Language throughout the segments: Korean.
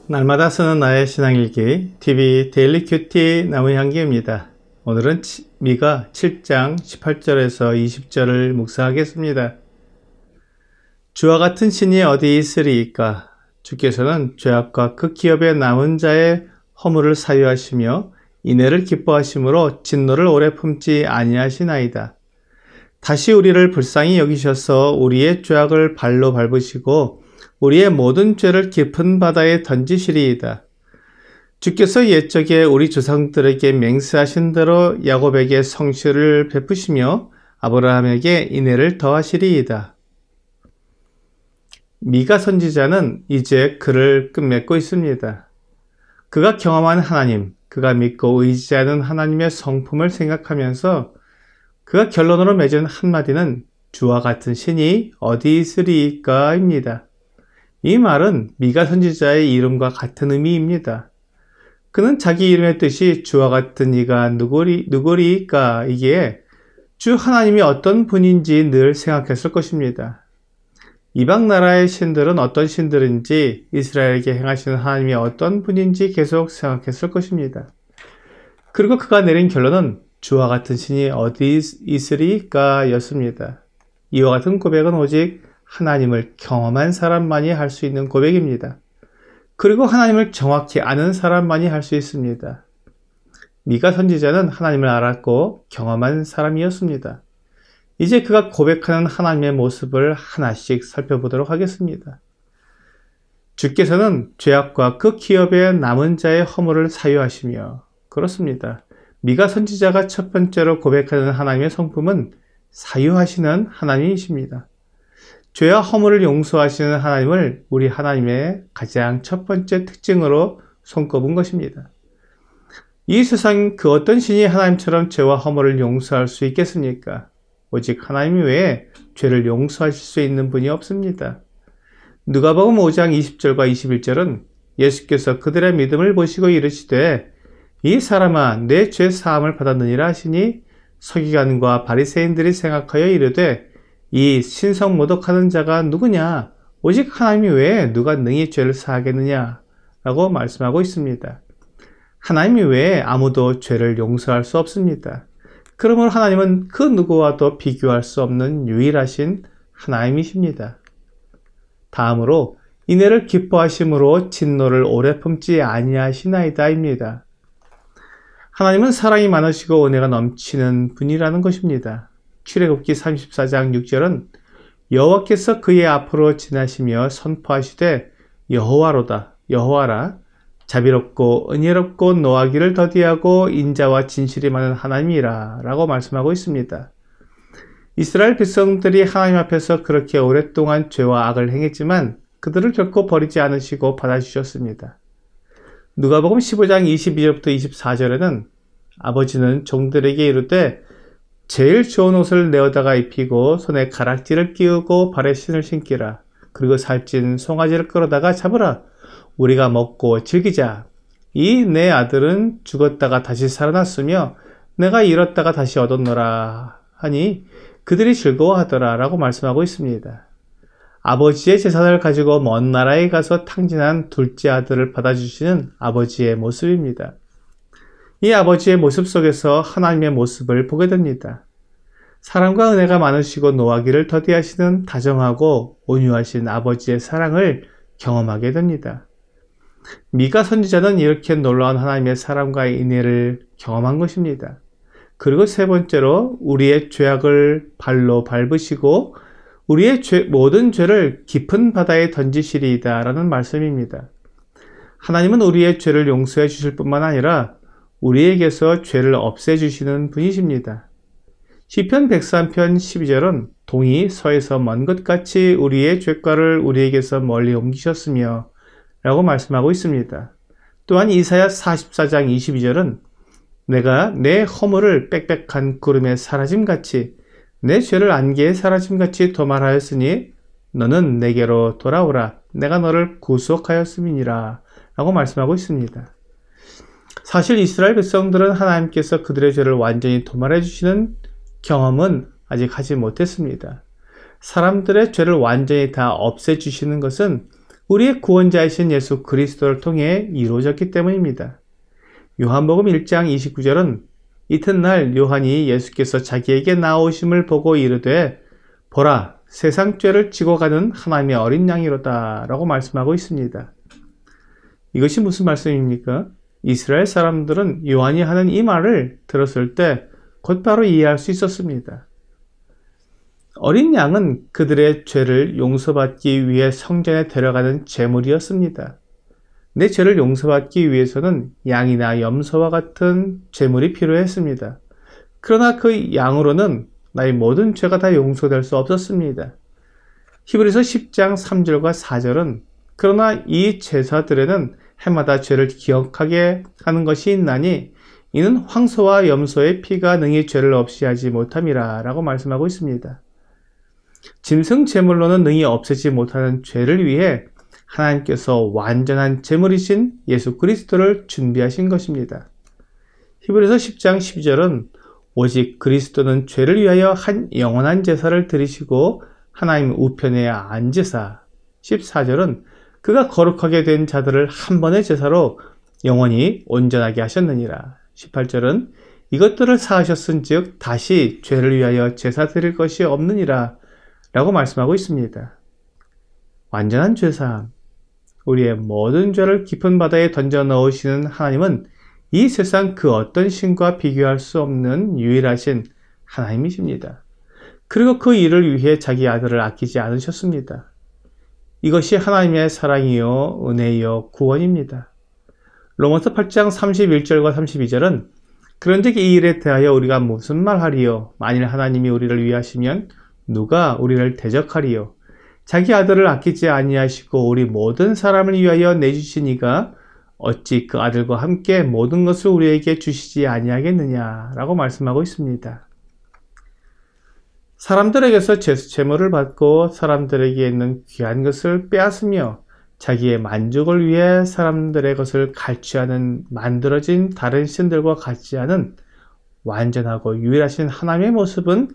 날마다 쓰는 나의 신앙일기 TV 데일리 큐티 나무향기입니다. 오늘은 미가 7장 18절에서 20절을 묵상하겠습니다. 주와 같은 신이 어디 있으리이까? 주께서는 죄악과 극기업에 남은 자의 허물을 사유하시며 인애를 기뻐하심으로 진노를 오래 품지 아니하시나이다. 다시 우리를 불쌍히 여기셔서 우리의 죄악을 발로 밟으시고 우리의 모든 죄를 깊은 바다에 던지시리이다. 주께서 옛적에 우리 조상들에게 맹세하신 대로 야곱에게 성실을 베푸시며 아브라함에게 인애를 더하시리이다. 미가 선지자는 이제 그를 끝맺고 있습니다. 그가 경험한 하나님, 그가 믿고 의지하는 하나님의 성품을 생각하면서 그가 결론으로 맺은 한마디는 주와 같은 신이 어디 있으리이까입니다. 이 말은 미가 선지자의 이름과 같은 의미입니다. 그는 자기 이름의 뜻이 주와 같은 이가 누구리이까 이기에 주 하나님이 어떤 분인지 늘 생각했을 것입니다. 이방 나라의 신들은 어떤 신들인지 이스라엘에게 행하시는 하나님이 어떤 분인지 계속 생각했을 것입니다. 그리고 그가 내린 결론은 주와 같은 신이 어디 있으리이까 였습니다. 이와 같은 고백은 오직 하나님을 경험한 사람만이 할 수 있는 고백입니다. 그리고 하나님을 정확히 아는 사람만이 할 수 있습니다. 미가 선지자는 하나님을 알았고 경험한 사람이었습니다. 이제 그가 고백하는 하나님의 모습을 하나씩 살펴보도록 하겠습니다. 주께서는 죄악과 그 기업에 남은 자의 허물을 사유하시며, 그렇습니다. 미가 선지자가 첫 번째로 고백하는 하나님의 성품은 사유하시는 하나님이십니다. 죄와 허물을 용서하시는 하나님을 우리 하나님의 가장 첫 번째 특징으로 손꼽은 것입니다. 이 세상 그 어떤 신이 하나님처럼 죄와 허물을 용서할 수 있겠습니까? 오직 하나님 외에 죄를 용서하실 수 있는 분이 없습니다. 누가복음 5장 20절과 21절은 예수께서 그들의 믿음을 보시고 이르시되 이 사람아 내 죄 사함을 받았느니라 하시니 서기관과 바리새인들이 생각하여 이르되 이 신성 모독하는 자가 누구냐? 오직 하나님 외에 누가 능히 죄를 사하겠느냐? 라고 말씀하고 있습니다. 하나님 외에 아무도 죄를 용서할 수 없습니다. 그러므로 하나님은 그 누구와도 비교할 수 없는 유일하신 하나님이십니다. 다음으로 인애를 기뻐하심으로 진노를 오래 품지 아니하시나이다입니다. 하나님은 사랑이 많으시고 은혜가 넘치는 분이라는 것입니다. 출애굽기 34장 6절은 여호와께서 그의 앞으로 지나시며 선포하시되 여호와로다 여호와라 자비롭고 은혜롭고 노하기를 더디하고 인자와 진실이 많은 하나님이라 라고 말씀하고 있습니다. 이스라엘 백성들이 하나님 앞에서 그렇게 오랫동안 죄와 악을 행했지만 그들을 결코 버리지 않으시고 받아주셨습니다. 누가복음 15장 22절부터 24절에는 아버지는 종들에게 이르되 제일 좋은 옷을 내어다가 입히고 손에 가락지를 끼우고 발에 신을 신기라. 그리고 살찐 송아지를 끌어다가 잡으라. 우리가 먹고 즐기자. 이 내 아들은 죽었다가 다시 살아났으며 내가 잃었다가 다시 얻었노라 하니 그들이 즐거워하더라 라고 말씀하고 있습니다. 아버지의 재산을 가지고 먼 나라에 가서 탕진한 둘째 아들을 받아주시는 아버지의 모습입니다. 이 아버지의 모습 속에서 하나님의 모습을 보게 됩니다. 사랑과 은혜가 많으시고 노하기를 더디하시는 다정하고 온유하신 아버지의 사랑을 경험하게 됩니다. 미가 선지자는 이렇게 놀라운 하나님의 사랑과 인애를 경험한 것입니다. 그리고 세 번째로 우리의 죄악을 발로 밟으시고 우리의 모든 죄를 깊은 바다에 던지시리이다 라는 말씀입니다. 하나님은 우리의 죄를 용서해 주실 뿐만 아니라 우리에게서 죄를 없애주시는 분이십니다. 시편 103편 12절은 동이 서에서 먼 것 같이 우리의 죄과를 우리에게서 멀리 옮기셨으며 라고 말씀하고 있습니다. 또한 이사야 44장 22절은 내가 내 허물을 빽빽한 구름에 사라짐같이 내 죄를 안개에 사라짐같이 도말하였으니 너는 내게로 돌아오라 내가 너를 구속하였음이니라 라고 말씀하고 있습니다. 사실 이스라엘 백성들은 하나님께서 그들의 죄를 완전히 도말해 주시는 경험은 아직 하지 못했습니다. 사람들의 죄를 완전히 다 없애주시는 것은 우리의 구원자이신 예수 그리스도를 통해 이루어졌기 때문입니다. 요한복음 1장 29절은 이튿날 요한이 예수께서 자기에게 나오심을 보고 이르되 보라 세상 죄를 지고 가는 하나님의 어린 양이로다 라고 말씀하고 있습니다. 이것이 무슨 말씀입니까? 이스라엘 사람들은 요한이 하는 이 말을 들었을 때 곧바로 이해할 수 있었습니다. 어린 양은 그들의 죄를 용서받기 위해 성전에 데려가는 제물이었습니다. 내 죄를 용서받기 위해서는 양이나 염소와 같은 제물이 필요했습니다. 그러나 그 양으로는 나의 모든 죄가 다 용서될 수 없었습니다. 히브리서 10장 3절과 4절은 그러나 이 제사들에는 해마다 죄를 기억하게 하는 것이 있나니 이는 황소와 염소의 피가 능히 죄를 없이 하지 못함이라 라고 말씀하고 있습니다. 짐승 제물로는 능히 없애지 못하는 죄를 위해 하나님께서 완전한 제물이신 예수 그리스도를 준비하신 것입니다. 히브리서 10장 12절은 오직 그리스도는 죄를 위하여 한 영원한 제사를 드리시고 하나님 우편에 앉으사 14절은 그가 거룩하게 된 자들을 한 번의 제사로 영원히 온전하게 하셨느니라. 18절은 이것들을 사하셨은즉 다시 죄를 위하여 제사 드릴 것이 없느니라 라고 말씀하고 있습니다. 완전한 죄사함, 우리의 모든 죄를 깊은 바다에 던져 넣으시는 하나님은 이 세상 그 어떤 신과 비교할 수 없는 유일하신 하나님이십니다. 그리고 그 일을 위해 자기 아들을 아끼지 않으셨습니다. 이것이 하나님의 사랑이요 은혜요 구원입니다. 로마서 8장 31절과 32절은 그런즉 이 일에 대하여 우리가 무슨 말하리요? 만일 하나님이 우리를 위하시면 누가 우리를 대적하리요? 자기 아들을 아끼지 아니하시고 우리 모든 사람을 위하여 내주시니가 어찌 그 아들과 함께 모든 것을 우리에게 주시지 아니하겠느냐 라고 말씀하고 있습니다. 사람들에게서 제물을 받고 사람들에게 있는 귀한 것을 빼앗으며 자기의 만족을 위해 사람들의 것을 갈취하는 만들어진 다른 신들과 같지 않은 완전하고 유일하신 하나님의 모습은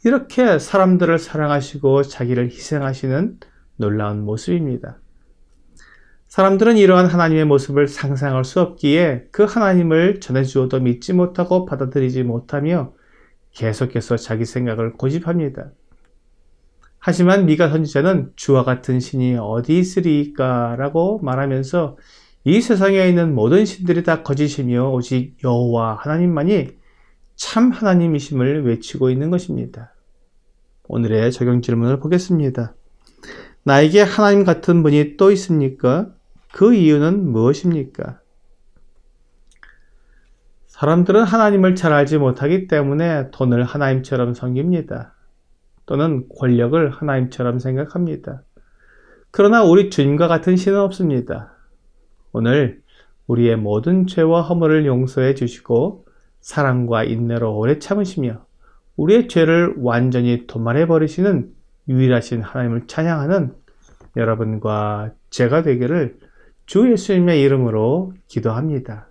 이렇게 사람들을 사랑하시고 자기를 희생하시는 놀라운 모습입니다. 사람들은 이러한 하나님의 모습을 상상할 수 없기에 그 하나님을 전해주어도 믿지 못하고 받아들이지 못하며 계속해서 자기 생각을 고집합니다. 하지만 미가 선지자는 주와 같은 신이 어디 있으리까 라고 말하면서 이 세상에 있는 모든 신들이 다 거짓이며 오직 여호와 하나님만이 참 하나님이심을 외치고 있는 것입니다. 오늘의 적용 질문을 보겠습니다. 나에게 하나님 같은 분이 또 있습니까? 그 이유는 무엇입니까? 사람들은 하나님을 잘 알지 못하기 때문에 돈을 하나님처럼 섬깁니다. 또는 권력을 하나님처럼 생각합니다. 그러나 우리 주님과 같은 신은 없습니다. 오늘 우리의 모든 죄와 허물을 용서해 주시고 사랑과 인내로 오래 참으시며 우리의 죄를 완전히 도말해 버리시는 유일하신 하나님을 찬양하는 여러분과 제가 되기를 주 예수님의 이름으로 기도합니다.